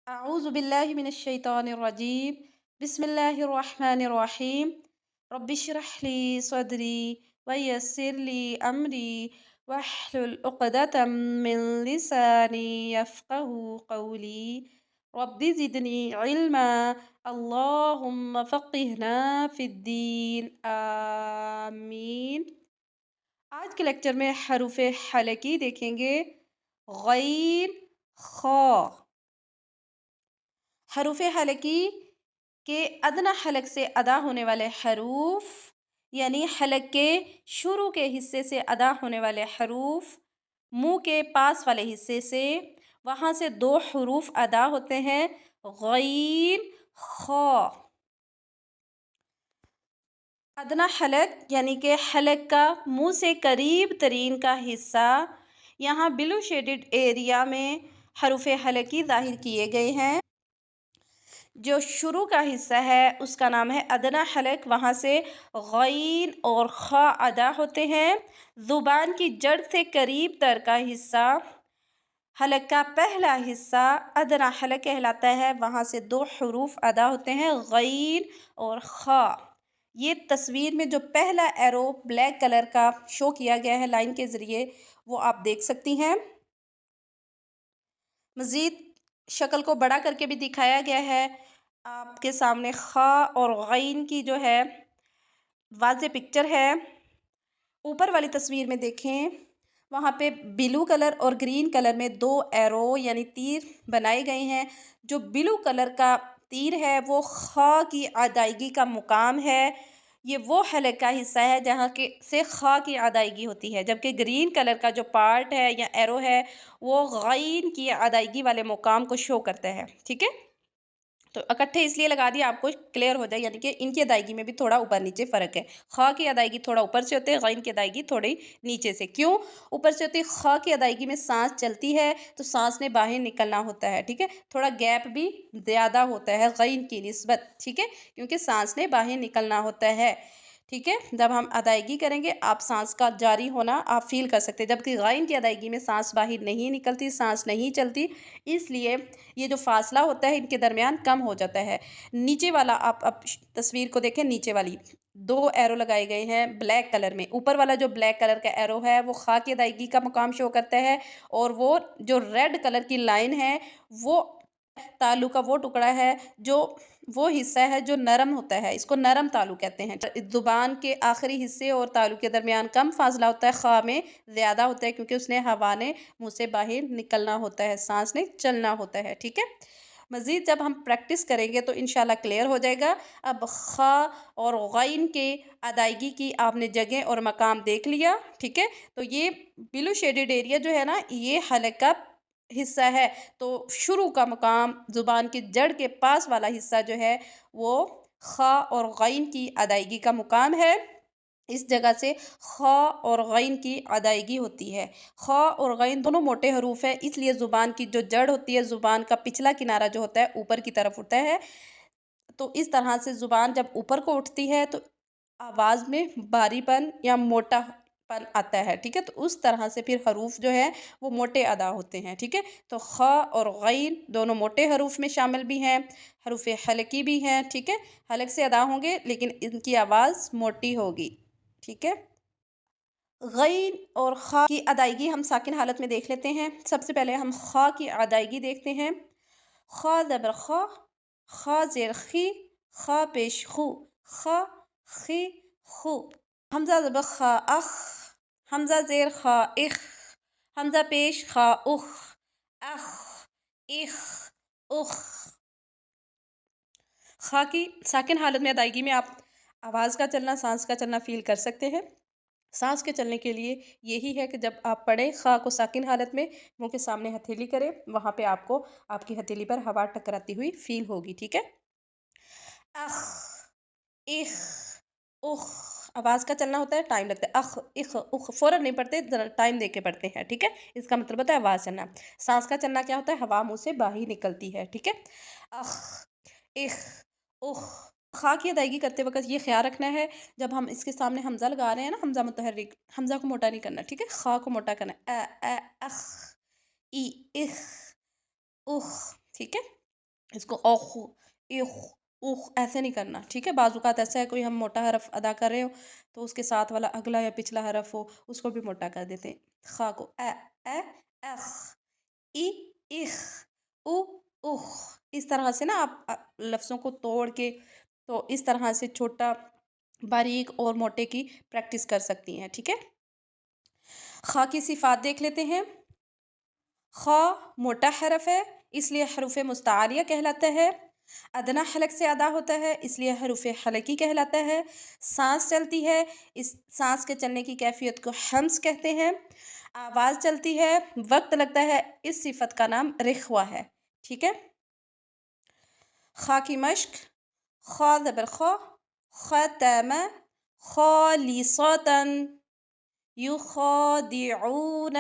أعوذ بالله من الشيطان الرجيم. بسم الله الرحمن الرحيم. رب اشرح لي صدري ويسر لي أمري واحلل عقدة من لساني يفقه قولي. رب زدني علما. اللهم فقهنا في الدين آمين. आज के लेक्चर में हरूफ हलकी देखेंगे। गैन, खा। हरूफ हलकी के अदना हलक से अदा होने वाले हरूफ यानी हलक के शुरू के हिस्से से अदा होने वाले हरूफ मुंह के पास वाले हिस्से से वहाँ से दो हरूफ अदा होते हैं, गैन, खा। अदना हलक यानी कि हलक का मुंह से करीब तरीन का हिस्सा, यहाँ ब्लू शेडेड एरिया में हरूफ हलकी ज़ाहिर किए गए हैं। जो शुरू का हिस्सा है उसका नाम है अदना हलक, वहाँ से गैन और खा अदा होते हैं। ज़ुबान की जड़ से करीब तर का हिस्सा, हलक का पहला हिस्सा अदना हलक कहलाता है, वहाँ से दो हरूफ अदा होते हैं, गैन और खा। ये तस्वीर में जो पहला एरो ब्लैक कलर का शो किया गया है लाइन के ज़रिए, वो आप देख सकती हैं। मज़ीद शक्ल को बड़ा करके भी दिखाया गया है आपके सामने। खा और गैन की जो है वाज़े पिक्चर है। ऊपर वाली तस्वीर में देखें, वहाँ पे ब्लू कलर और ग्रीन कलर में दो एरो यानी तीर बनाए गए हैं। जो ब्लू कलर का तीर है वो खा की अदायगी का मुकाम है। ये वो हलक का हिस्सा है जहाँ के से खा की अदायगी होती है, जबकि ग्रीन कलर का जो पार्ट है या एरो है वो गैन की अदायगी वाले मुकाम को शो करता है। ठीक है, तो इकट्ठे इसलिए लगा दिया आपको क्लियर हो जाए, यानी कि इनकी अदायगी में भी थोड़ा ऊपर नीचे फ़र्क है। खा की अदायगी थोड़ा ऊपर से होती है, गैन की अदायगी थोड़ी नीचे से। क्यों ऊपर से होती है? खा की अदायगी में सांस चलती है तो सांस ने बाहर निकलना होता है। ठीक है, थोड़ा गैप भी ज़्यादा होता है गैन की निस्बत। ठीक है, क्योंकि सांस ने बाहर निकलना होता है। ठीक है, जब हम अदायगी करेंगे आप सांस का जारी होना आप फील कर सकते हैं, जबकि गैन की अदायगी में सांस बाहर नहीं निकलती, सांस नहीं चलती, इसलिए ये जो फासला होता है इनके दरमियान कम हो जाता है। नीचे वाला आप अब तस्वीर को देखें, नीचे वाली दो एरो लगाए गए हैं ब्लैक कलर में। ऊपर वाला जो ब्लैक कलर का एरो है वो खा की अदायगी का मुकाम शो करता है, और वो जो रेड कलर की लाइन है वो तालु का वो टुकड़ा है, जो वो हिस्सा है जो नरम होता है, इसको नरम तालु कहते हैं। ज़ुबान के आखिरी हिस्से और तालु के दरमियान कम फासला होता है, खा में ज़्यादा होता है, क्योंकि उसने हवा ने मुँह से बाहर निकलना होता है, सांस ने चलना होता है। ठीक है, मज़ीद जब हम प्रैक्टिस करेंगे तो इंशाल्लाह क्लियर हो जाएगा। अब खा और गैन के अदायगी की आपने जगह और मकाम देख लिया। ठीक है, तो ये ब्लू शेडेड एरिया जो है ना, ये हलक का हिस्सा है। तो शुरू का मकाम ज़ुबान की जड़ के पास वाला हिस्सा जो है वो खा और गैन की अदायगी का मुकाम है। इस जगह से खा और गैन की अदायगी होती है। खा और गैन दोनों मोटे हरूफ हैं, इसलिए ज़ुबान की जो जड़ होती है, ज़ुबान का पिछला किनारा जो होता है ऊपर की तरफ उठता है। तो इस तरह से ज़ुबान जब ऊपर को उठती है तो आवाज़ में भारीपन या मोटापन आता है। ठीक है, तो उस तरह से फिर हरूफ जो है वो मोटे अदा होते हैं। ठीक है, तो खा और गैन दोनों मोटे हरूफ में शामिल भी हैं, हरूफ हलकी भी हैं। ठीक है, हलक से अदा होंगे लेकिन इनकी आवाज़ मोटी होगी। ठीक है, गैन और खा की अदायगी हम साकिन हालत में देख लेते हैं। सबसे पहले हम खा की अदायगी देखते हैं। खा ज़बर खा, खा ज़ेर खी, खा पेश खू, खा खी खू। हमज़ा ज़बर खा अख, हमज़ा ज़ेर खा इख, हमज़ा पेश खा उख, अख, इख, उख। खा की साकिन हालत में अदायगी में आप आवाज़ का चलना, सांस का चलना फील कर सकते हैं। सांस के चलने के लिए यही है कि जब आप पढ़ें खा को साकिन हालत में मुंह के सामने हथेली करें, वहाँ पे आपको आपकी हथेली पर हवा टकराती हुई फील होगी। ठीक है, अख, इख, उख। आवाज़ का चलना होता है, टाइम लगता है। अख, इख, उख फ़ौरन नहीं पढ़ते, ज़रा टाइम दे के पढ़ते हैं। ठीक है, इसका मतलब होता है आवाज़ चलना। सांस का चलना क्या होता है? हवा मुंह से बाहर निकलती है। ठीक है, अख, इख, उख। खा की अदायगी करते वक्त ये ख्याल रखना है, जब हम इसके सामने हमज़ा लगा रहे हैं ना, हमज़ा मुतहर्रिक, हमज़ा को मोटा नहीं करना। ठीक है, खा को मोटा करना है। अ, अख, ई, इख, उख। ठीक है, इसको औख, इख, उख ऐसे नहीं करना, ठीक है। बाज़-औक़ात ऐसा है कोई हम मोटा हरफ अदा कर रहे हो तो उसके साथ वाला अगला या पिछला हरफ हो उसको भी मोटा कर देते हैं। ख़ा को ए, अख, इ, इख, उ, उख। इस तरह से ना आप लफ्ज़ों को तोड़ के तो इस तरह से छोटा, बारीक और मोटे की प्रैक्टिस कर सकती हैं, ठीक है। ख़ा की सिफ़ात देख लेते हैं। ख़ा मोटा हरफ है इसलिए हरूफ़ मुस्तारिया कहलाता है। अदना हलक से अदा होता है इसलिए हरूफ़ हलकी कहलाता है। सांस चलती है, इस सांस के चलने की कैफियत को हम्स कहते हैं। आवाज़ चलती है, वक्त लगता है, इस सिफत का नाम रिख्वा है, ठीक है। ख़ा की मश्क। ख़ा ज़बर ख़ा, ख़तम, ख़ालिसतन, युख़ादिऊन,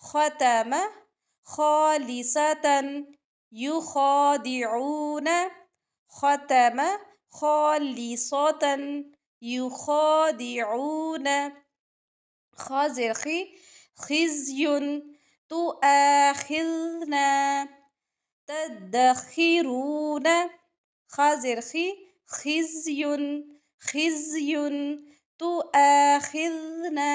ख़तम, ख़ालिसतन, युख़ादिऊन, ख़तम, ख़ालिसतन, युख़ादिऊन। ख़ा ज़ेर ख़ी, ख़िज़्युन, तुआख़िज़ना, तदख़िरून। ख़ा ज़ेर ख़ी, ख़िज़्युन, ख़िज़्युन, तुआख़िज़ना,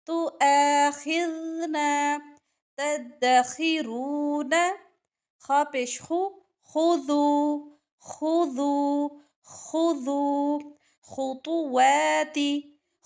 तुआख़िज़ना, तदख़िरून। ख़ा पेश ख़ु, ख़ुज़ू, ख़ुज़ू, ख़ुज़ू, ख़ुतुवाति,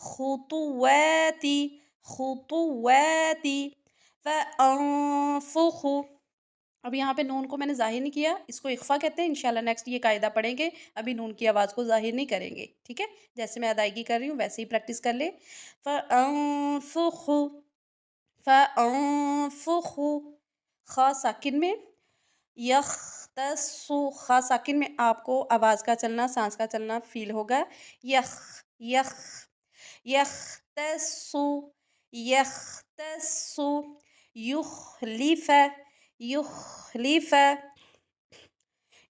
ख़ुतुवाति, ख़ुतुवाति, फ़अन्फ़ुख़ु। अब यहाँ पे नून को मैंने ज़ाहिर नहीं किया, इसको इख़फ़ा कहते हैं। इंशाल्लाह नेक्स्ट ये कायदा पढ़ेंगे, अभी नून की आवाज़ को ज़ाहिर नहीं करेंगे, ठीक है। जैसे मैं अदायगी कर रही हूँ वैसे ही प्रैक्टिस कर ले। फ़अन्फ़ुख़ु, फ़अन्फ़ुख़ु। ख़ा साकिन में, यख़्तस्सु। ख़ा साकिन में आपको आवाज़ का चलना, सांस का चलना फील होगा। यख़, यख़, यख़्तस्सु, यख़्तस्सु, युख़लिफ़, युख़लिफ़,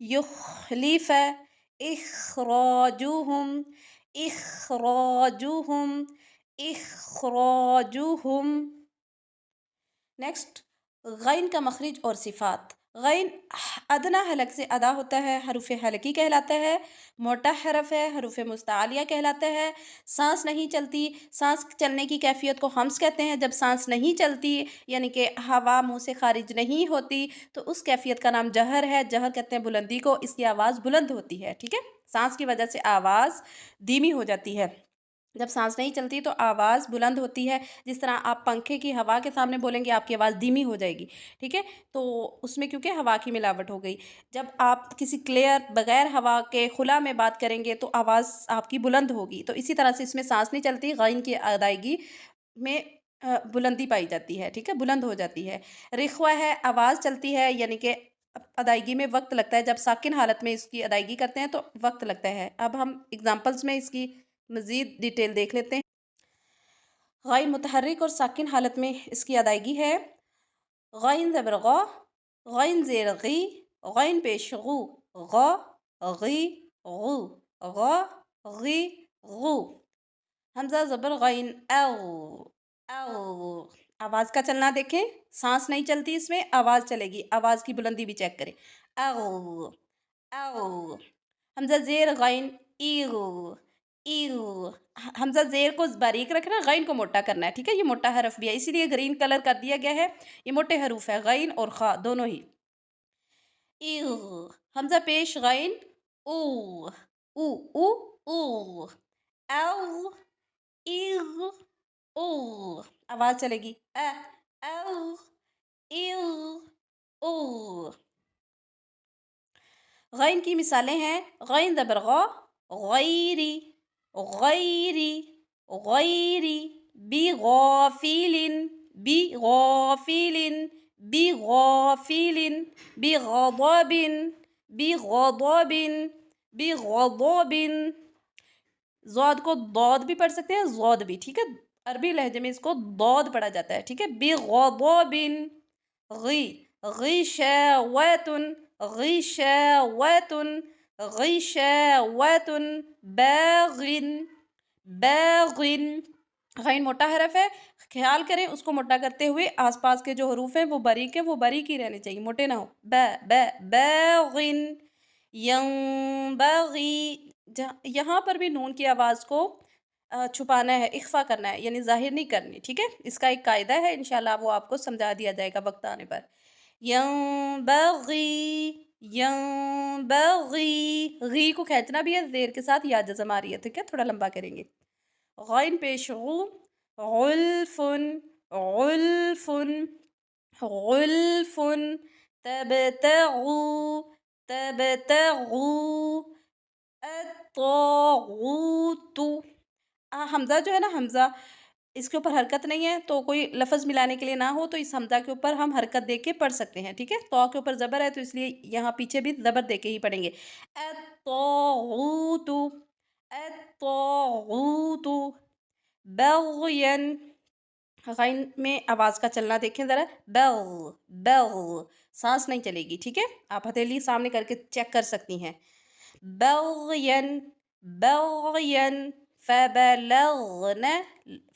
युख़लिफ़, इख़राजुहुम, इख़राजुहुम, इख़राजुहुम। नेक्स्ट गैन का मखरिज और सिफ़ात। गैन अदना हलक से अदा होता है, हरूफ़ हलकी कहलाता है। मोटा हरफ है, हरूफ़ मुस्तालिया कहलाता है। सांस नहीं चलती, सांस चलने की कैफियत को हम्स कहते हैं। जब सांस नहीं चलती यानी कि हवा मुंह से खारिज नहीं होती तो उस कैफियत का नाम जहर है। जहर कहते हैं बुलंदी को, इसकी आवाज़ बुलंद होती है, ठीक है। सांस की वजह से आवाज़ धीमी हो जाती है। जब सांस नहीं चलती तो आवाज़ बुलंद होती है। जिस तरह आप पंखे की हवा के सामने बोलेंगे आपकी आवाज़ धीमी हो जाएगी, ठीक है। तो उसमें क्योंकि हवा की मिलावट हो गई। जब आप किसी क्लियर बगैर हवा के खुला में बात करेंगे तो आवाज़ आपकी बुलंद होगी। तो इसी तरह से इसमें सांस नहीं चलती, गैन की अदायगी में बुलंदी पाई जाती है, ठीक है, बुलंद हो जाती है। रिख्वा है, आवाज़ चलती है यानी कि अदायगी में वक्त लगता है। जब साकिन हालत में इसकी अदायगी करते हैं तो वक्त लगता है। अब हम एग्जाम्पल्स में इसकी मज़ीद डिटेल देख लेते हैं। गैन मुतहर्रिक और साकिन हालत में इसकी अदायगी है। गैन ज़बर ग़, गैन ज़ेर ग़ी, गैन पेश गु, ग़, ग़ी, गु, ग़, ग़ी, गु। हमज़ा ज़बर गैन औ, औ। आवाज़ का चलना देखें, सांस नहीं चलती इसमें, आवाज़ चलेगी। आवाज़ की बुलंदी भी चेक करें। औ, औ। हमज़ा ज़ेर गैन ईगु, ईगु। हमज़ा ज़ेर को बारीक रखना है, गैन को मोटा करना है, ठीक है। ये मोटा हरफ भी है इसीलिए ग्रीन कलर कर दिया गया है। ये मोटे हरूफ है, गैन और ख़ा दोनों ही। ईगु। हमज़ा पेश गैन ऊ, ऊ, ऊ, ऊ। औ, ईग, ऊ। आवाज़ चलेगी औ, ईग, ऊ। गैन की मिसालें हैं। गैन ज़बर ग़, गैरी, गैरी, गैरी, बिग़ाफ़िलिन, बिग़ाफ़िलिन, बिग़ाफ़िलिन, बिग़ضबिन, बिग़ضबिन, बिग़ضबिन। ज़ौद को दौद भी पढ़ सकते हैं, ज़ौद भी, ठीक है। अरबी लहजे में इसको दौद पढ़ा जाता है, ठीक है। बिग़ضबिन। ग़ी, ग़िशावतुन, ग़िशावतुन, ग़िशावतुन, बाग़िन, बाग़िन। غین موٹا حرف ہے، خیال کریں اس کو موٹا کرتے ہوئے آس پاس کے جو حروف ہیں وہ باریک ہیں، وہ باریک ہی رہنے چاہیے، موٹے نہ ہو. باغن ینبغی. یہاں پر بھی نون کی آواز کو چھپانا ہے، اخفا کرنا ہے، یعنی ظاہر نہیں کرنی. ٹھیک ہے، اس کا ایک قاعدہ ہے، انشاءاللہ وہ آپ کو سمجھا دیا جائے گا وقت آنے پر. ینبغی ینبغی. غی کو کھینچنا بھی ہے، زیر کے ساتھ یا جزم آ رہی ہے. ٹھیک ہے، تھوڑا لمبا کریں گے. غین پیش غو. غلفن غلفن غلفن. تبتغو تبتغو. الطاغوت. حمزہ جو ہے نا، حمزہ اس کے اوپر حرکت نہیں ہے، تو کوئی لفظ ملانے کے لیے نہ ہو تو اس حمزہ کے اوپر ہم حرکت دے کے پڑھ سکتے ہیں. ٹھیک ہے، تو کے اوپر زبر ہے تو اس لیے یہاں پیچھے بھی زبر دے کے ہی پڑھیں گے. الطاغوت الطاغوت. بغین. غین میں آواز کا چلنا دیکھیں ذرا. بغ بغ. سانس نہیں چلے گی. ٹھیک ہے، آپ ہتھیلی سامنے کر کے چیک کر سکتی ہیں. بغین بغین. فبلغن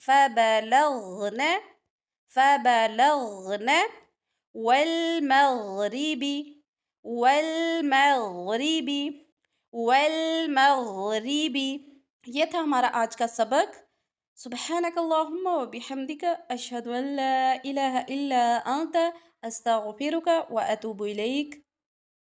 فبلغن فبلغن. والمغرب والمغرب والمغرب. یہ تھا ہمارا آج کا سبق. سبحانک اللہم و بحمدک، اشہد ان لا الہ الا انت، استغفرک و اتوب الیک.